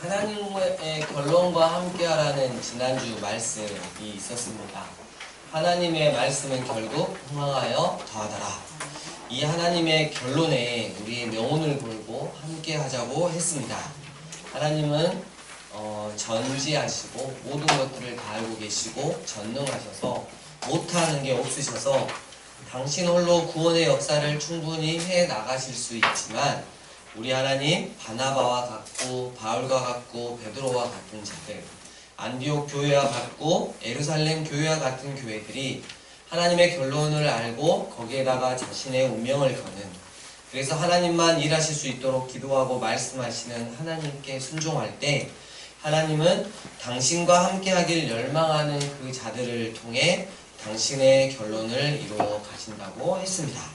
하나님의 결론과 함께하라는 지난주 말씀이 있었습니다. 하나님의 말씀은 결국 흥황하여 더하더라. 이 하나님의 결론에 우리의 명운을 걸고 함께하자고 했습니다. 하나님은 전지하시고 모든 것들을 다 알고 계시고 전능하셔서 못하는 게 없으셔서 당신 홀로 구원의 역사를 충분히 해 나가실 수 있지만 우리 하나님 바나바와 같고 바울과 같고 베드로와 같은 자들, 안디옥 교회와 같고 예루살렘 교회와 같은 교회들이 하나님의 결론을 알고 거기에다가 자신의 운명을 거는, 그래서 하나님만 일하실 수 있도록 기도하고 말씀하시는 하나님께 순종할 때 하나님은 당신과 함께하길 열망하는 그 자들을 통해 당신의 결론을 이루어 가신다고 했습니다.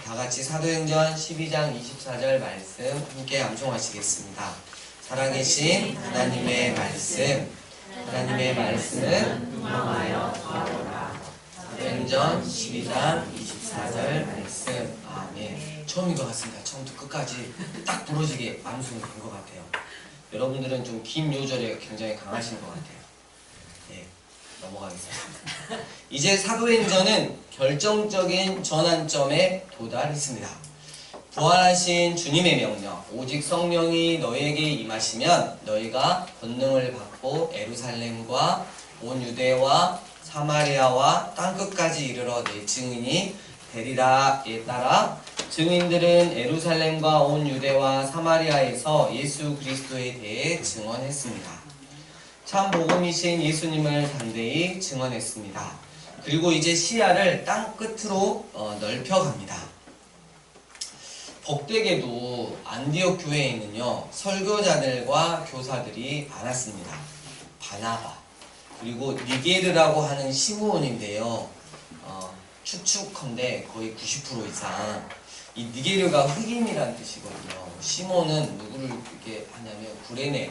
다같이 사도행전 12장 24절 말씀 함께 암송하시겠습니다. 살아계신 하나님의 말씀, 하나님의 말씀은 흥망하여 더하더라. 사도행전 12장 24절 말씀. 아멘. 처음인 것 같습니다. 처음부터 끝까지 딱 부러지게 암송이 된 것 같아요. 여러분들은 좀 긴 요절에 굉장히 강하신 것 같아요. 네, 넘어가겠습니다. 이제 사도행전은 결정적인 전환점에 도달했습니다. 부활하신 주님의 명령, 오직 성령이 너희에게 임하시면 너희가 권능을 받고 예루살렘과 온 유대와 사마리아와 땅끝까지 이르러 내 증인이 되리라에 따라 증인들은 예루살렘과 온 유대와 사마리아에서 예수 그리스도에 대해 증언했습니다. 참 복음이신 예수님을 담대히 증언했습니다. 그리고 이제 시야를 땅끝으로 넓혀갑니다. 복되게도 안디옥 교회에는요 설교자들과 교사들이 많았습니다. 바나바, 그리고 니게르라고 하는 시므온인데요, 추측컨대 거의 90% 이상 이 니게르가 흑인이라는 뜻이거든요. 시몬은 누구를 이렇게 하냐면 구레네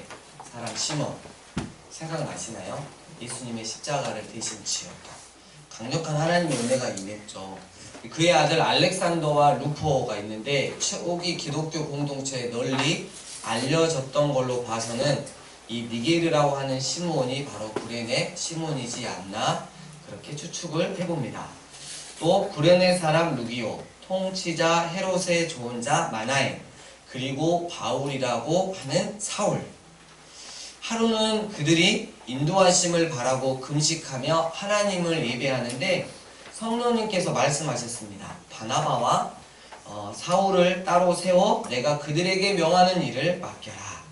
사람 시몬, 생각나시나요? 예수님의 십자가를 대신 지었다. 강력한 하나님의 은혜가 임했죠. 그의 아들 알렉산더와 루포가 있는데 초기 기독교 공동체에 널리 알려졌던 걸로 봐서는 이 니게르라고 하는 시므온이 바로 구레네 시몬이지 않나 그렇게 추측을 해봅니다. 또 구레네 사람 루기오, 통치자 헤롯의 조언자 마나엔, 그리고 바울이라고 하는 사울. 하루는 그들이 인도하심을 바라고 금식하며 하나님을 예배하는데 성령님께서 말씀하셨습니다. 바나바와 사울을 따로 세워 내가 그들에게 명하는 일을 맡겨라.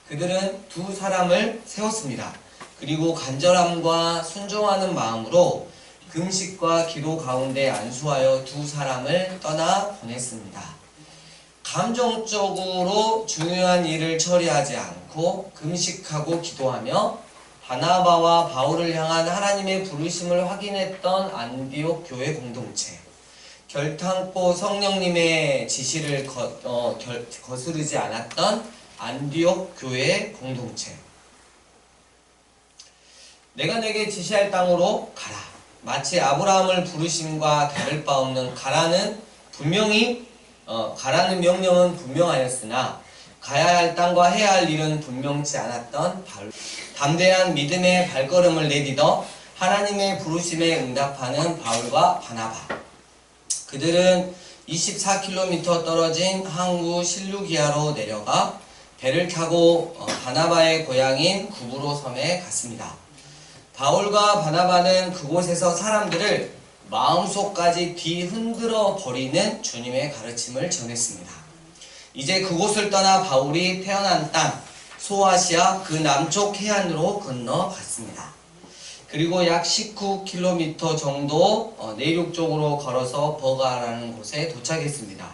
그들은 두 사람을 세웠습니다. 그리고 간절함과 순종하는 마음으로 금식과 기도 가운데 안수하여 두 사람을 떠나 보냈습니다. 감정적으로 중요한 일을 처리하지 않고 금식하고 기도하며 바나바와 바울을 향한 하나님의 부르심을 확인했던 안디옥 교회 공동체, 결탄코 성령님의 지시를 거스르지 않았던 안디옥 교회 공동체. 내가 내게 지시할 땅으로 가라. 마치 아브라함을 부르심과 다를 바 없는 가라는 명령은 분명하였으나 가야 할 땅과 해야 할 일은 분명치 않았던 바울. 담대한 믿음의 발걸음을 내딛어 하나님의 부르심에 응답하는 바울과 바나바. 그들은 24km 떨어진 항구 실루기아로 내려가 배를 타고 바나바의 고향인 구브로 섬에 갔습니다. 바울과 바나바는 그곳에서 사람들을 마음속까지 뒤흔들어 버리는 주님의 가르침을 전했습니다. 이제 그곳을 떠나 바울이 태어난 땅 소아시아 그 남쪽 해안으로 건너갔습니다. 그리고 약 19km 정도 내륙 쪽으로 걸어서 버가라는 곳에 도착했습니다.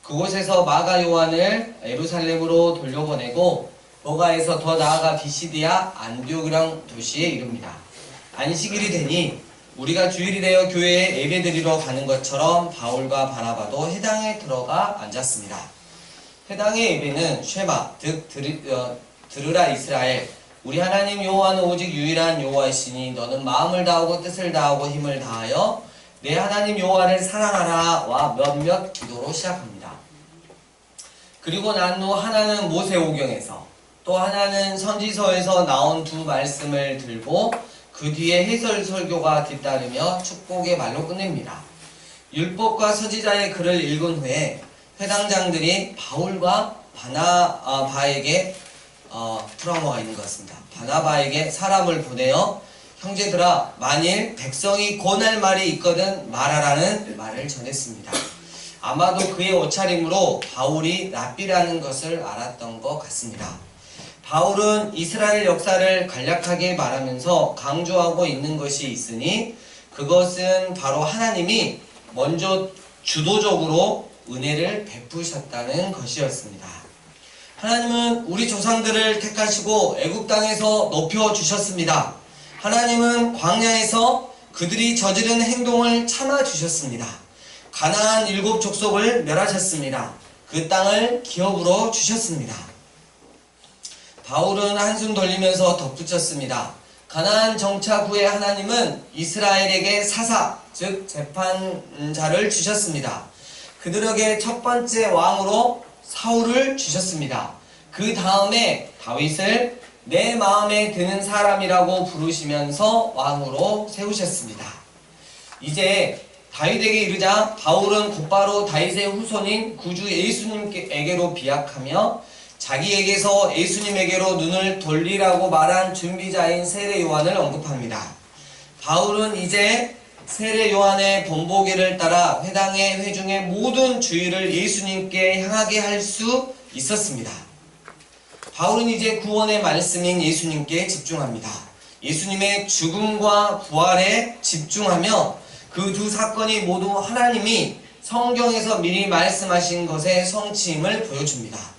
그곳에서 마가 요한을 예루살렘으로 돌려보내고 버가에서 더 나아가 비시디아 안디옥이라는 도시에 이릅니다. 안식일이 되니 우리가 주일이 되어 교회에 예배드리러 가는 것처럼 바울과 바나바도 회당에 들어가 앉았습니다. 회당의 예배는 쉐마, 즉 들으라 이스라엘, 우리 하나님 여호와는 오직 유일한 여호와이시니 너는 마음을 다하고 뜻을 다하고 힘을 다하여 내 하나님 여호와를 사랑하라와 몇몇 기도로 시작합니다. 그리고 난 후 하나는 모세오경에서, 또 하나는 선지서에서 나온 두 말씀을 들고 그 뒤에 해설 설교가 뒤따르며 축복의 말로 끝냅니다. 율법과 선지자의 글을 읽은 후에 회당장들이 바울과 바나바에게 트라우마가 있는 것 같습니다. 바나바에게 사람을 보내어 형제들아, 만일 백성이 권할 말이 있거든 말하라는 말을 전했습니다. 아마도 그의 옷차림으로 바울이 랍비라는 것을 알았던 것 같습니다. 바울은 이스라엘 역사를 간략하게 말하면서 강조하고 있는 것이 있으니 그것은 바로 하나님이 먼저 주도적으로 은혜를 베푸셨다는 것이었습니다. 하나님은 우리 조상들을 택하시고 애굽 땅에서 높여주셨습니다. 하나님은 광야에서 그들이 저지른 행동을 참아주셨습니다. 가나안 7 족속을 멸하셨습니다. 그 땅을 기업으로 주셨습니다. 바울은 한숨 돌리면서 덧붙였습니다. 가나안 정착 후에 하나님은 이스라엘에게 사사, 즉 재판자를 주셨습니다. 그들에게 첫 번째 왕으로 사울을 주셨습니다. 그 다음에 다윗을 내 마음에 드는 사람이라고 부르시면서 왕으로 세우셨습니다. 이제 다윗에게 이르자 바울은 곧바로 다윗의 후손인 구주 예수님에게로 비약하며 자기에게서 예수님에게로 눈을 돌리라고 말한 준비자인 세례 요한을 언급합니다. 바울은 이제 세례 요한의 본보기를 따라 회당의 회중의 모든 주의를 예수님께 향하게 할 수 있었습니다. 바울은 이제 구원의 말씀인 예수님께 집중합니다. 예수님의 죽음과 부활에 집중하며 그 두 사건이 모두 하나님이 성경에서 미리 말씀하신 것의 성취임을 보여줍니다.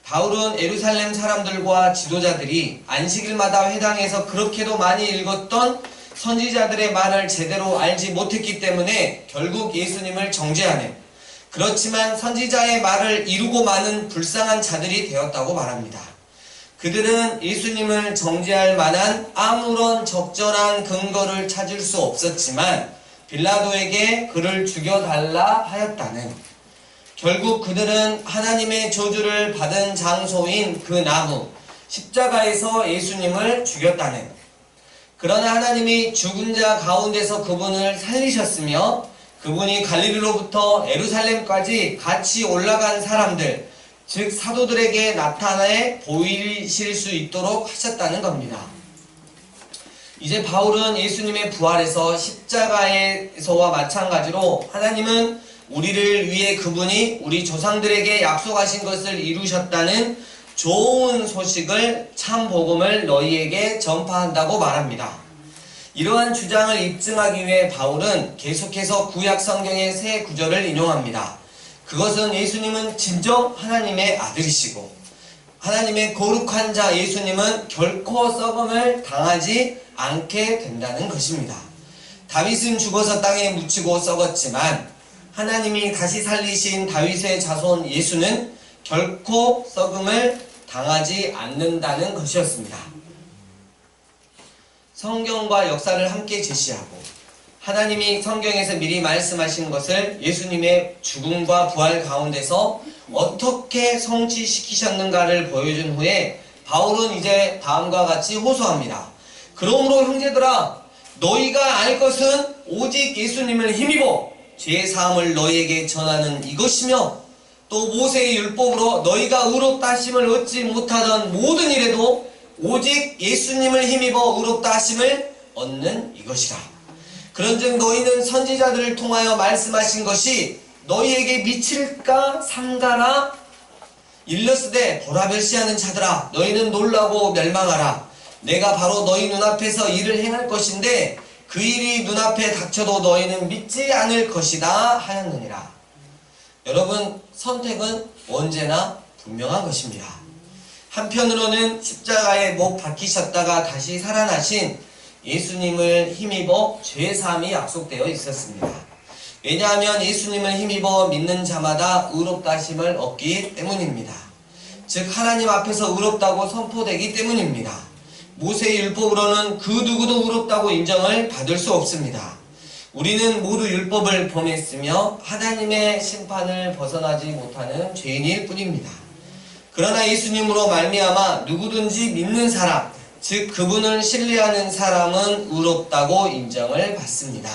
바울은 예루살렘 사람들과 지도자들이 안식일마다 회당에서 그렇게도 많이 읽었던 선지자들의 말을 제대로 알지 못했기 때문에 결국 예수님을 정죄하는, 그렇지만 선지자의 말을 이루고 마는 불쌍한 자들이 되었다고 말합니다. 그들은 예수님을 정죄할 만한 아무런 적절한 근거를 찾을 수 없었지만 빌라도에게 그를 죽여달라 하였다는, 결국 그들은 하나님의 저주를 받은 장소인 그 나무 십자가에서 예수님을 죽였다는, 그러나 하나님이 죽은 자 가운데서 그분을 살리셨으며 그분이 갈릴리로부터 예루살렘까지 같이 올라간 사람들, 즉 사도들에게 나타내 보이실 수 있도록 하셨다는 겁니다. 이제 바울은 예수님의 부활에서 십자가에서와 마찬가지로 하나님은 우리를 위해 그분이 우리 조상들에게 약속하신 것을 이루셨다는 좋은 소식을, 참 복음을 너희에게 전파한다고 말합니다. 이러한 주장을 입증하기 위해 바울은 계속해서 구약 성경의 새 구절을 인용합니다. 그것은 예수님은 진정 하나님의 아들이시고 하나님의 거룩한 자 예수님은 결코 썩음을 당하지 않게 된다는 것입니다. 다윗은 죽어서 땅에 묻히고 썩었지만 하나님이 다시 살리신 다윗의 자손 예수는 결코 썩음을 당하지 않는다는 것이었습니다. 성경과 역사를 함께 제시하고 하나님이 성경에서 미리 말씀하신 것을 예수님의 죽음과 부활 가운데서 어떻게 성취시키셨는가를 보여준 후에 바울은 이제 다음과 같이 호소합니다. 그러므로 형제들아, 너희가 알 것은 오직 예수님을 힘입어 죄 사함을 너희에게 전하는 이것이며 또 모세의 율법으로 너희가 의롭다 하심을 얻지 못하던 모든 일에도 오직 예수님을 힘입어 의롭다 하심을 얻는 이것이라. 그런즉 너희는 선지자들을 통하여 말씀하신 것이 너희에게 미칠까 삼가라. 일러스되 보라 멸시하는 자들아, 너희는 놀라고 멸망하라. 내가 바로 너희 눈앞에서 일을 행할 것인데 그 일이 눈앞에 닥쳐도 너희는 믿지 않을 것이다 하였느니라. 여러분, 선택은 언제나 분명한 것입니다. 한편으로는 십자가에 못 박히셨다가 다시 살아나신 예수님을 힘입어 죄사함이 약속되어 있었습니다. 왜냐하면 예수님을 힘입어 믿는 자마다 의롭다 하심을 얻기 때문입니다. 즉 하나님 앞에서 의롭다고 선포되기 때문입니다. 모세의 율법으로는 그 누구도 의롭다고 인정을 받을 수 없습니다. 우리는 모두 율법을 범했으며 하나님의 심판을 벗어나지 못하는 죄인일 뿐입니다. 그러나 예수님으로 말미암아 누구든지 믿는 사람, 즉 그분을 신뢰하는 사람은 의롭다고 인정을 받습니다.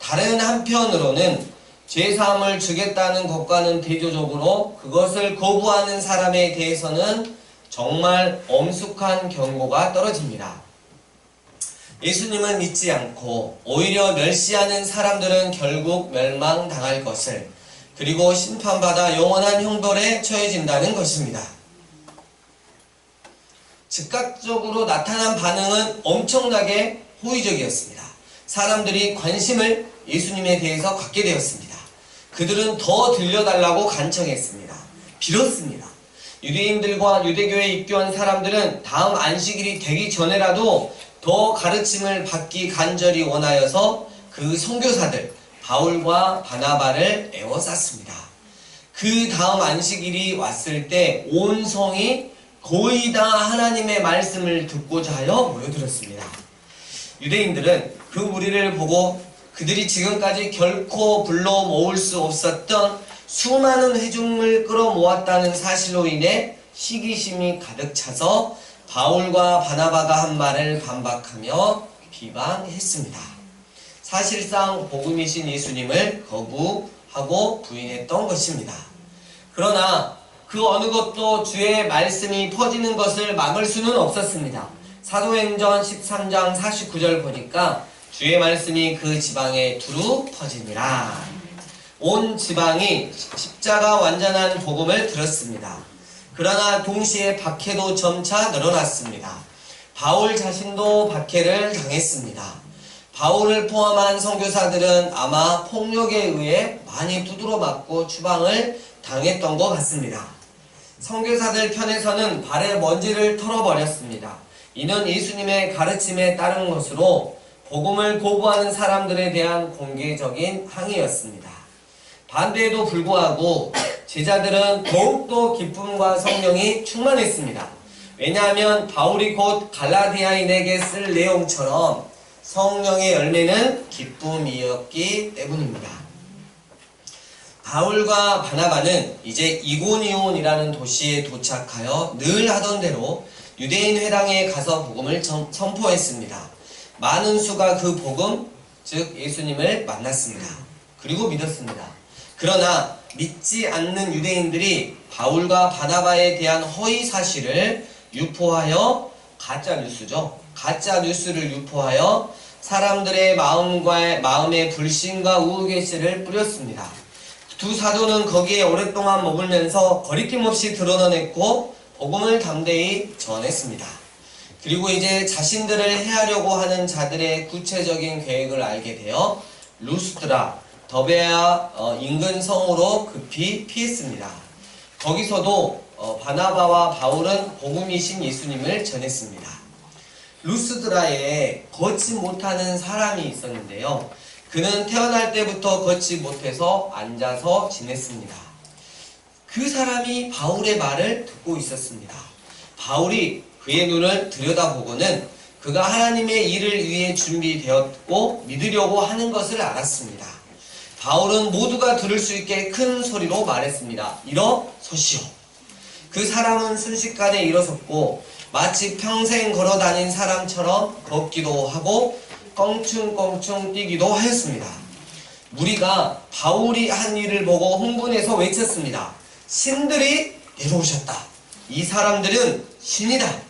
다른 한편으로는 죄사함을 주겠다는 것과는 대조적으로 그것을 거부하는 사람에 대해서는 정말 엄숙한 경고가 떨어집니다. 예수님을 믿지 않고 오히려 멸시하는 사람들은 결국 멸망당할 것을, 그리고 심판받아 영원한 형벌에 처해진다는 것입니다. 즉각적으로 나타난 반응은 엄청나게 호의적이었습니다. 사람들이 관심을 예수님에 대해서 갖게 되었습니다. 그들은 더 들려달라고 간청했습니다. 빌었습니다. 유대인들과 유대교에 입교한 사람들은 다음 안식일이 되기 전에라도 더 가르침을 받기 간절히 원하여서 그 선교사들 바울과 바나바를 에워쌌습니다. 그 다음 안식일이 왔을 때 온 성이 거의 다 하나님의 말씀을 듣고자 하여 모여들었습니다. 유대인들은 그 무리를 보고 그들이 지금까지 결코 불러 모을 수 없었던 수많은 회중을 끌어모았다는 사실로 인해 시기심이 가득 차서 바울과 바나바가 한 말을 반박하며 비방했습니다. 사실상 복음이신 예수님을 거부하고 부인했던 것입니다. 그러나 그 어느 것도 주의 말씀이 퍼지는 것을 막을 수는 없었습니다. 사도행전 13장 49절 보니까 주의 말씀이 그 지방에 두루 퍼지니라. 온 지방이 십자가 완전한 복음을 들었습니다. 그러나 동시에 박해도 점차 늘어났습니다. 바울 자신도 박해를 당했습니다. 바울을 포함한 선교사들은 아마 폭력에 의해 많이 두드러 맞고 추방을 당했던 것 같습니다. 선교사들 편에서는 발에 먼지를 털어버렸습니다. 이는 예수님의 가르침에 따른 것으로 복음을 거부하는 사람들에 대한 공개적인 항의였습니다. 반대에도 불구하고 제자들은 더욱더 기쁨과 성령이 충만했습니다. 왜냐하면 바울이 곧 갈라디아인에게 쓸 내용처럼 성령의 열매는 기쁨이었기 때문입니다. 바울과 바나바는 이제 이고니온이라는 도시에 도착하여 늘 하던 대로 유대인 회당에 가서 복음을 선포했습니다. 많은 수가 그 복음, 즉 예수님을 만났습니다. 그리고 믿었습니다. 그러나 믿지 않는 유대인들이 바울과 바나바에 대한 허위 사실을 유포하여 가짜 뉴스를 유포하여 사람들의 마음에 불신과 우울의씨를 뿌렸습니다. 두 사도는 거기에 오랫동안 머물면서 거리낌 없이 드러냈고 복음을 담대히 전했습니다. 그리고 이제 자신들을 해하려고 하는 자들의 구체적인 계획을 알게 되어 루스드라, 더베아 인근 성으로 급히 피했습니다. 거기서도 바나바와 바울은 복음이신 예수님을 전했습니다. 루스드라에 걷지 못하는 사람이 있었는데요. 그는 태어날 때부터 걷지 못해서 앉아서 지냈습니다. 그 사람이 바울의 말을 듣고 있었습니다. 바울이 그의 눈을 들여다보고는 그가 하나님의 일을 위해 준비되었고 믿으려고 하는 것을 알았습니다. 바울은 모두가 들을 수 있게 큰 소리로 말했습니다. 일어서시오. 그 사람은 순식간에 일어섰고 마치 평생 걸어다닌 사람처럼 걷기도 하고 껑충껑충 뛰기도 하였습니다. 무리가 바울이 한 일을 보고 흥분해서 외쳤습니다. 신들이 내려오셨다. 이 사람들은 신이다.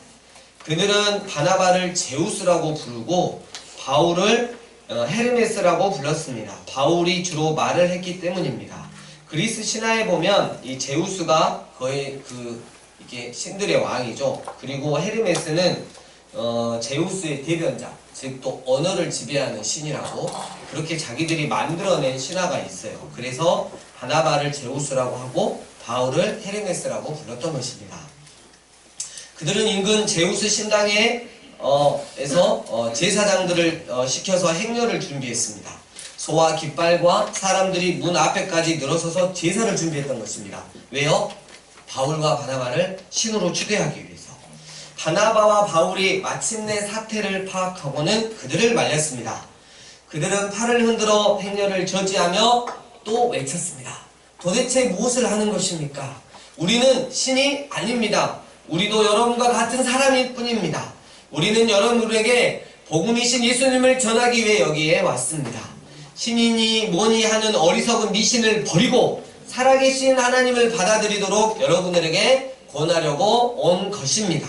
그들은 바나바를 제우스라고 부르고 바울을 헤르메스라고 불렀습니다. 바울이 주로 말을 했기 때문입니다. 그리스 신화에 보면 이 제우스가 거의 이게 신들의 왕이죠. 그리고 헤르메스는 제우스의 대변자, 즉 또 언어를 지배하는 신이라고 그렇게 자기들이 만들어낸 신화가 있어요. 그래서 바나바를 제우스라고 하고 바울을 헤르메스라고 불렀던 것입니다. 그들은 인근 제우스 신당에 제사장들을 시켜서 행렬을 준비했습니다. 소와 깃발과 사람들이 문 앞에까지 늘어서서 제사를 준비했던 것입니다. 왜요? 바울과 바나바를 신으로 추대하기 위해서. 바나바와 바울이 마침내 사태를 파악하고는 그들을 말렸습니다. 그들은 팔을 흔들어 행렬을 저지하며 또 외쳤습니다. 도대체 무엇을 하는 것입니까? 우리는 신이 아닙니다. 우리도 여러분과 같은 사람일 뿐입니다. 우리는 여러분에게 복음이신 예수님을 전하기 위해 여기에 왔습니다. 신이니 뭐니 하는 어리석은 미신을 버리고 살아계신 하나님을 받아들이도록 여러분들에게 권하려고 온 것입니다.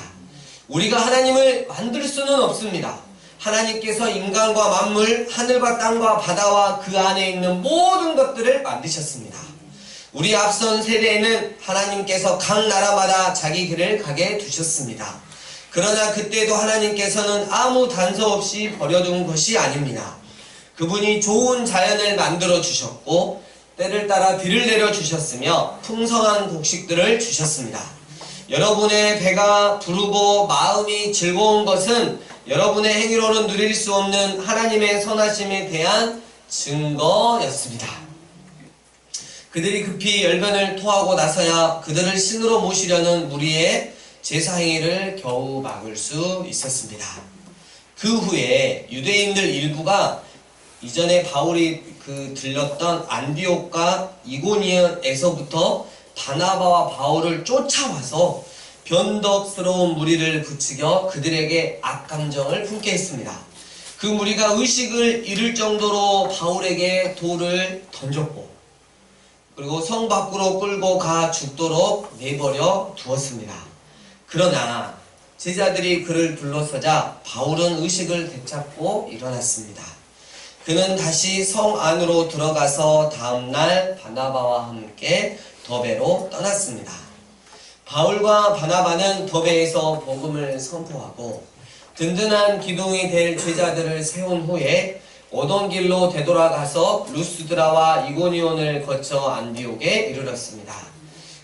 우리가 하나님을 만들 수는 없습니다. 하나님께서 인간과 만물, 하늘과 땅과 바다와 그 안에 있는 모든 것들을 만드셨습니다. 우리 앞선 세대에는 하나님께서 각 나라마다 자기 길을 가게 두셨습니다. 그러나 그때도 하나님께서는 아무 단서 없이 버려둔 것이 아닙니다. 그분이 좋은 자연을 만들어 주셨고 때를 따라 비를 내려 주셨으며 풍성한 곡식들을 주셨습니다. 여러분의 배가 부르고 마음이 즐거운 것은 여러분의 행위로는 누릴 수 없는 하나님의 선하심에 대한 증거였습니다. 그들이 급히 열변을 토하고 나서야 그들을 신으로 모시려는 무리의 제사 행위를 겨우 막을 수 있었습니다. 그 후에 유대인들 일부가 이전에 바울이 들렸던 안디옥과 이고니온에서부터 바나바와 바울을 쫓아와서 변덕스러운 무리를 부추겨 그들에게 악감정을 품게 했습니다. 그 무리가 의식을 잃을 정도로 바울에게 돌을 던졌고 그리고 성 밖으로 끌고 가 죽도록 내버려 두었습니다. 그러나 제자들이 그를 둘러서자 바울은 의식을 되찾고 일어났습니다. 그는 다시 성 안으로 들어가서 다음날 바나바와 함께 더베로 떠났습니다. 바울과 바나바는 더베에서 복음을 선포하고 든든한 기둥이 될 제자들을 세운 후에 오던 길로 되돌아가서 루스드라와 이고니온을 거쳐 안디옥에 이르렀습니다.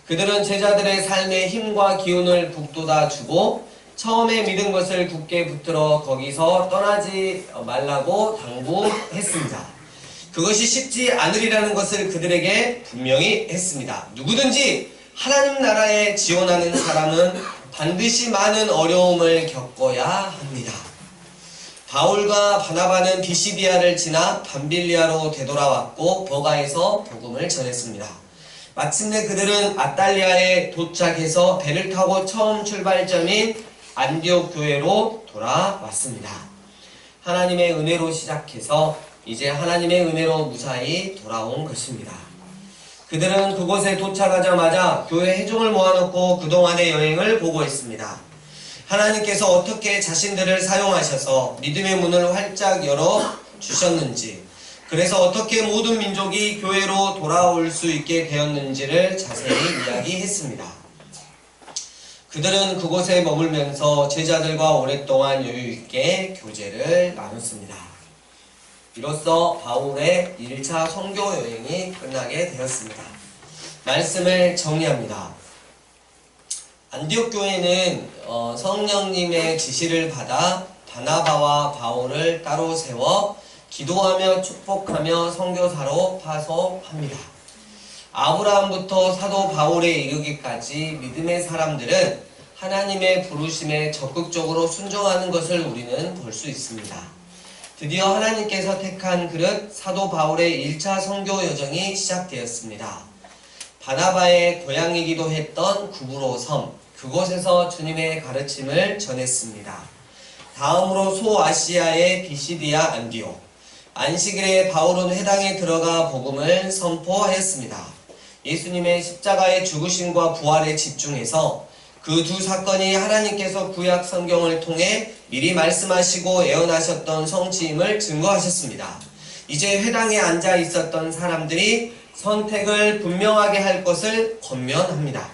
그들은 제자들의 삶에 힘과 기운을 북돋아 주고 처음에 믿은 것을 굳게 붙들어 거기서 떠나지 말라고 당부했습니다. 그것이 쉽지 않으리라는 것을 그들에게 분명히 했습니다. 누구든지 하나님 나라에 지원하는 사람은 반드시 많은 어려움을 겪어야 합니다. 바울과 바나바는 비시디아를 지나 밤빌리아로 되돌아왔고 버가에서 복음을 전했습니다. 마침내 그들은 아탈리아에 도착해서 배를 타고 처음 출발점인 안디옥 교회로 돌아왔습니다. 하나님의 은혜로 시작해서 이제 하나님의 은혜로 무사히 돌아온 것입니다. 그들은 그곳에 도착하자마자 교회 회중을 모아놓고 그동안의 여행을 보고했습니다. 하나님께서 어떻게 자신들을 사용하셔서 믿음의 문을 활짝 열어 주셨는지, 그래서 어떻게 모든 민족이 교회로 돌아올 수 있게 되었는지를 자세히 이야기했습니다. 그들은 그곳에 머물면서 제자들과 오랫동안 여유있게 교제를 나눴습니다. 이로써 바울의 1차 선교 여행이 끝나게 되었습니다. 말씀을 정리합니다. 안디옥 교회는 성령님의 지시를 받아 바나바와 바울을 따로 세워 기도하며 축복하며 선교사로 파송합니다. 아브라함부터 사도 바울에 이르기까지 믿음의 사람들은 하나님의 부르심에 적극적으로 순종하는 것을 우리는 볼 수 있습니다. 드디어 하나님께서 택한 그릇 사도 바울의 1차 선교 여정이 시작되었습니다. 바나바의 고향이기도 했던 구브로 섬, 그곳에서 주님의 가르침을 전했습니다. 다음으로 소아시아의 비시디아 안디옥, 안식일에 바울은 회당에 들어가 복음을 선포하였습니다. 예수님의 십자가의 죽으심과 부활에 집중해서 그 두 사건이 하나님께서 구약 성경을 통해 미리 말씀하시고 예언하셨던 성취임을 증거하셨습니다. 이제 회당에 앉아 있었던 사람들이 선택을 분명하게 할 것을 권면합니다.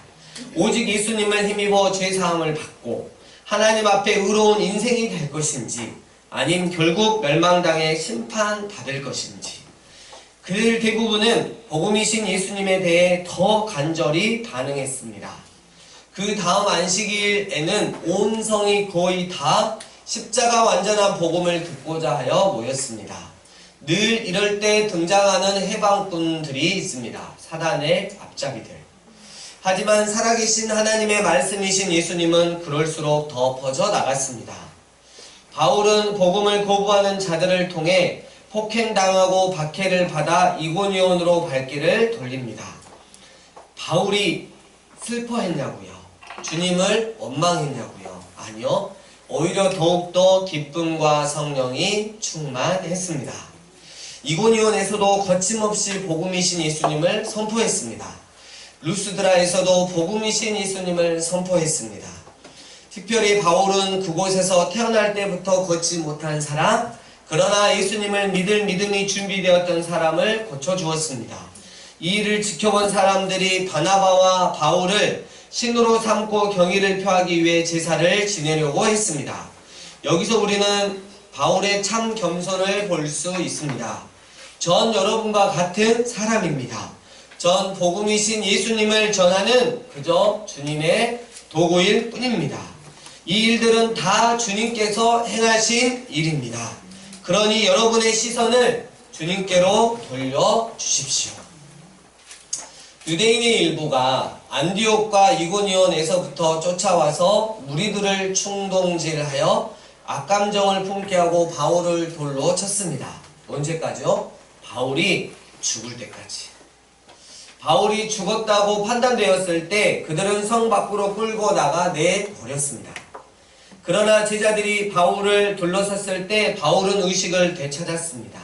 오직 예수님을 힘입어 죄사함을 받고 하나님 앞에 의로운 인생이 될 것인지, 아님 결국 멸망당해 심판받을 것인지. 그들 대부분은 복음이신 예수님에 대해 더 간절히 반응했습니다. 그 다음 안식일에는 온 성이 거의 다 십자가 완전한 복음을 듣고자 하여 모였습니다. 늘 이럴 때 등장하는 해방꾼들이 있습니다. 사단의 앞잡이들. 하지만 살아계신 하나님의 말씀이신 예수님은 그럴수록 더 퍼져 나갔습니다. 바울은 복음을 거부하는 자들을 통해 폭행당하고 박해를 받아 이고니온으로 발길을 돌립니다. 바울이 슬퍼했냐고요? 주님을 원망했냐고요? 아니요. 오히려 더욱더 기쁨과 성령이 충만했습니다. 이고니온에서도 거침없이 복음이신 예수님을 선포했습니다. 루스드라에서도 복음이신 예수님을 선포했습니다. 특별히 바울은 그곳에서 태어날 때부터 걷지 못한 사람, 그러나 예수님을 믿을 믿음이 준비되었던 사람을 고쳐주었습니다. 이 일을 지켜본 사람들이 바나바와 바울을 신으로 삼고 경의를 표하기 위해 제사를 지내려고 했습니다. 여기서 우리는 바울의 참 겸손을 볼 수 있습니다. 전 여러분과 같은 사람입니다. 전 복음이신 예수님을 전하는 그저 주님의 도구일 뿐입니다. 이 일들은 다 주님께서 행하신 일입니다. 그러니 여러분의 시선을 주님께로 돌려주십시오. 유대인의 일부가 안디옥과 이고니온에서부터 쫓아와서 무리들을 충동질하여 악감정을 품게 하고 바울을 돌로 쳤습니다. 언제까지요? 바울이 죽을 때까지. 바울이 죽었다고 판단되었을 때 그들은 성 밖으로 끌고 나가 내버렸습니다. 그러나 제자들이 바울을 둘러섰을 때 바울은 의식을 되찾았습니다.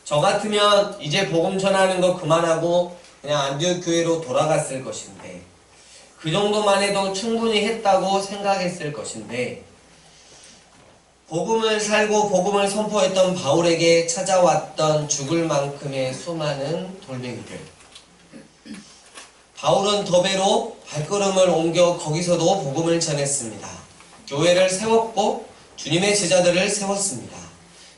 저 같으면 이제 복음 전하는 거 그만하고 그냥 안디옥 교회로 돌아갔을 것인데, 그 정도만 해도 충분히 했다고 생각했을 것인데, 복음을 살고 복음을 선포했던 바울에게 찾아왔던 죽을 만큼의 수많은 돌멩이들. 바울은 더베로 발걸음을 옮겨 거기서도 복음을 전했습니다. 교회를 세웠고 주님의 제자들을 세웠습니다.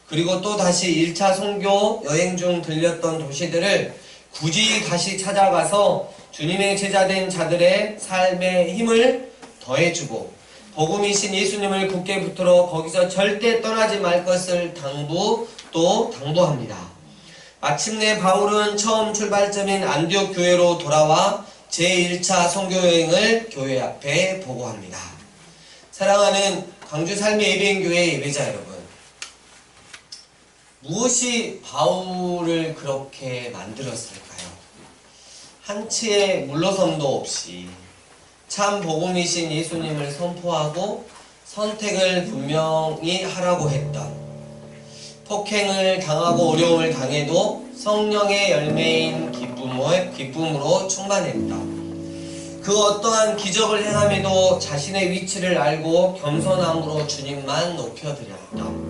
그리고 또 다시 1차 선교 여행 중 들렸던 도시들을 굳이 다시 찾아가서 주님의 제자된 자들의 삶에 힘을 더해주고 복음이신 예수님을 굳게 붙들어 거기서 절대 떠나지 말 것을 당부합니다. 마침내 바울은 처음 출발점인 안디옥 교회로 돌아와 제1차 선교여행을 교회 앞에 보고합니다. 사랑하는 광주 삶의 예배인교회 예배자 여러분, 무엇이 바울을 그렇게 만들었을까요? 한치의 물러섬도 없이 참 복음이신 예수님을 선포하고 선택을 분명히 하라고 했던, 폭행을 당하고 어려움을 당해도 성령의 열매인 기쁨으로 충만했던, 그 어떠한 기적을 행함에도 자신의 위치를 알고 겸손함으로 주님만 높여드렸던,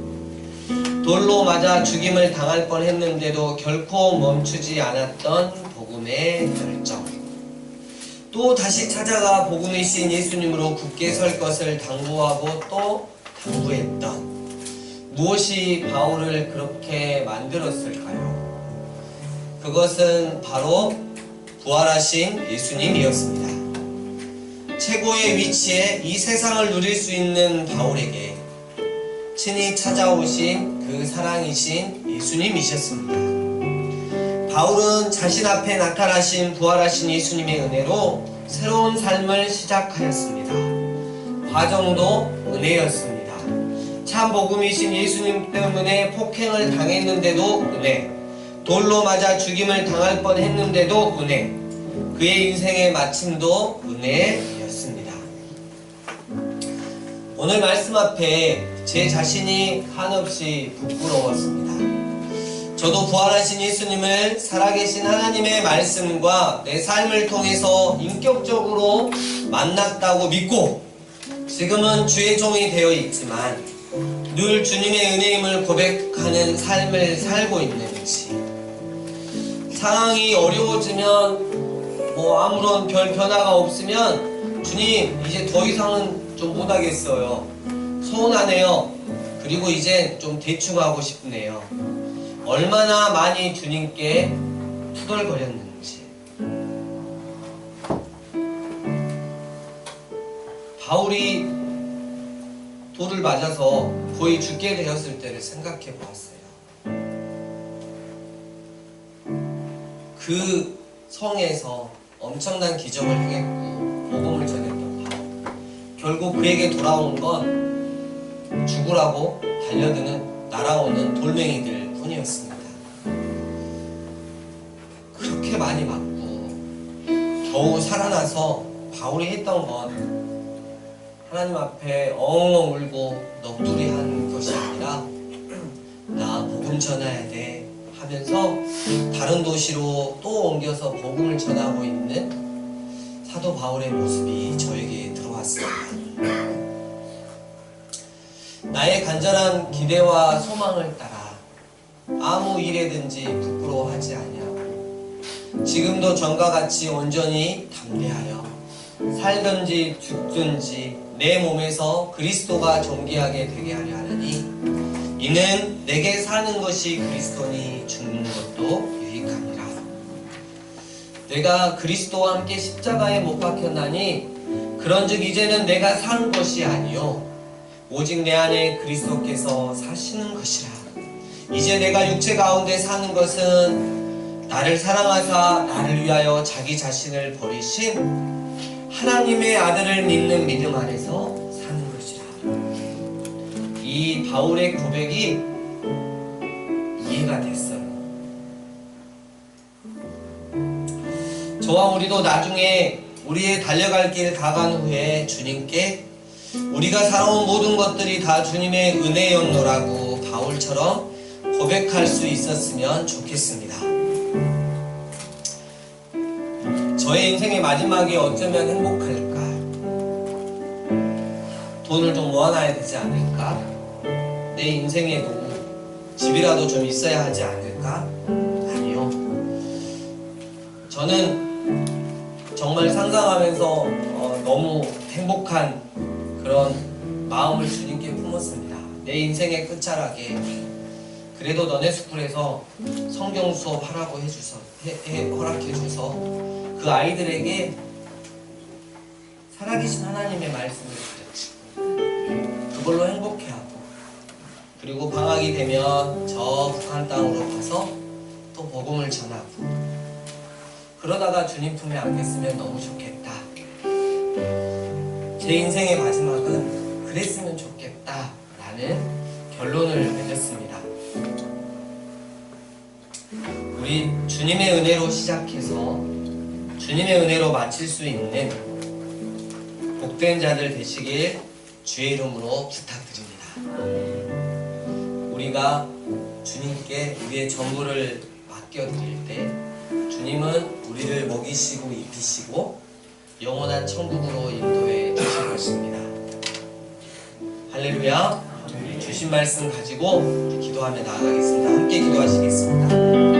돌로 맞아 죽임을 당할 뻔했는데도 결코 멈추지 않았던 복음의 열정, 또 다시 찾아가 복음이신 예수님으로 굳게 설 것을 당부하고 또 당부했던, 무엇이 바울을 그렇게 만들었을까요? 그것은 바로 부활하신 예수님이었습니다. 최고의 위치에 이 세상을 누릴 수 있는 바울에게 친히 찾아오신 그 사랑이신 예수님이셨습니다. 바울은 자신 앞에 나타나신 부활하신 예수님의 은혜로 새로운 삶을 시작하였습니다. 과정도 은혜였습니다. 참 복음이신 예수님 때문에 폭행을 당했는데도 은혜, 돌로 맞아 죽임을 당할 뻔했는데도 은혜, 그의 인생의 마침도 은혜였습니다. 오늘 말씀 앞에 제 자신이 한없이 부끄러웠습니다. 저도 부활하신 예수님을 살아계신 하나님의 말씀과 내 삶을 통해서 인격적으로 만났다고 믿고 지금은 주의 종이 되어 있지만 늘 주님의 은혜임을 고백하는 삶을 살고 있는지, 상황이 어려워지면 아무런 별 변화가 없으면 주님 이제 더 이상은 좀 못하겠어요, 서운하네요, 그리고 이제 좀 대충 하고 싶네요, 얼마나 많이 주님께 투덜거렸는지. 바울이 돌을 맞아서 거의 죽게 되었을 때를 생각해 보았어요. 그 성에서 엄청난 기적을 행했고 복음을 전했던 바울, 결국 그에게 돌아온 건 죽으라고 달려드는 날아오는 돌멩이들 뿐이었습니다. 그렇게 많이 맞고 겨우 살아나서 바울이 했던 건 하나님 앞에 엉엉 울고 넋두리 한 것이 아니라 나 복음 전해야 돼 하면서 다른 도시로 또 옮겨서 복음을 전하고 있는 사도 바울의 모습이 저에게 들어왔습니다. 나의 간절한 기대와 소망을 따라 아무 일에든지 부끄러워하지 아니하고 지금도 전과 같이 온전히 담대하여 살든지 죽든지 내 몸에서 그리스도가 존귀하게 되게 하려 하느니 이는 내게 사는 것이 그리스도니 죽는 것도 유익함이라. 내가 그리스도와 함께 십자가에 못 박혔나니 그런즉 이제는 내가 사는 것이 아니요 오직 내 안에 그리스도께서 사시는 것이라. 이제 내가 육체 가운데 사는 것은 나를 사랑하사 나를 위하여 자기 자신을 버리신 하나님의 아들을 믿는 믿음 안에서 사는 것이라. 이 바울의 고백이 이해가 됐어요. 저와 우리도 나중에 우리의 달려갈 길 다 간 후에 주님께 우리가 살아온 모든 것들이 다 주님의 은혜였노라고 바울처럼 고백할 수 있었으면 좋겠습니다. 저의 인생의 마지막이 어쩌면 행복할까? 돈을 좀 모아놔야 되지 않을까? 내 인생에도 집이라도 좀 있어야 하지 않을까? 아니요. 저는 정말 상상하면서 너무 행복한 그런 마음을 주님께 품었습니다. 내 인생의 끝자락에 그래도 너네 스쿨에서 성경 수업 하라고 허락해줘서 그 아이들에게 살아계신 하나님의 말씀을 가르치고 그걸로 행복해하고 그리고 방학이 되면 저 북한 땅으로 가서 또 복음을 전하고 그러다가 주님 품에 안겼으면 너무 좋겠다. 제 인생의 마지막은 그랬으면 좋겠다 라는 결론을 맺었습니다. 우리 주님의 은혜로 시작해서 주님의 은혜로 마칠 수 있는 복된 자들 되시길 주의 이름으로 부탁드립니다. 우리가 주님께 우리의 전부를 맡겨드릴 때 주님은 우리를 먹이시고 입히시고 영원한 천국으로 인도해 주실 것입니다. 할렐루야. 주신 말씀 가지고 기도하며 나아가겠습니다. 함께 기도하시겠습니다.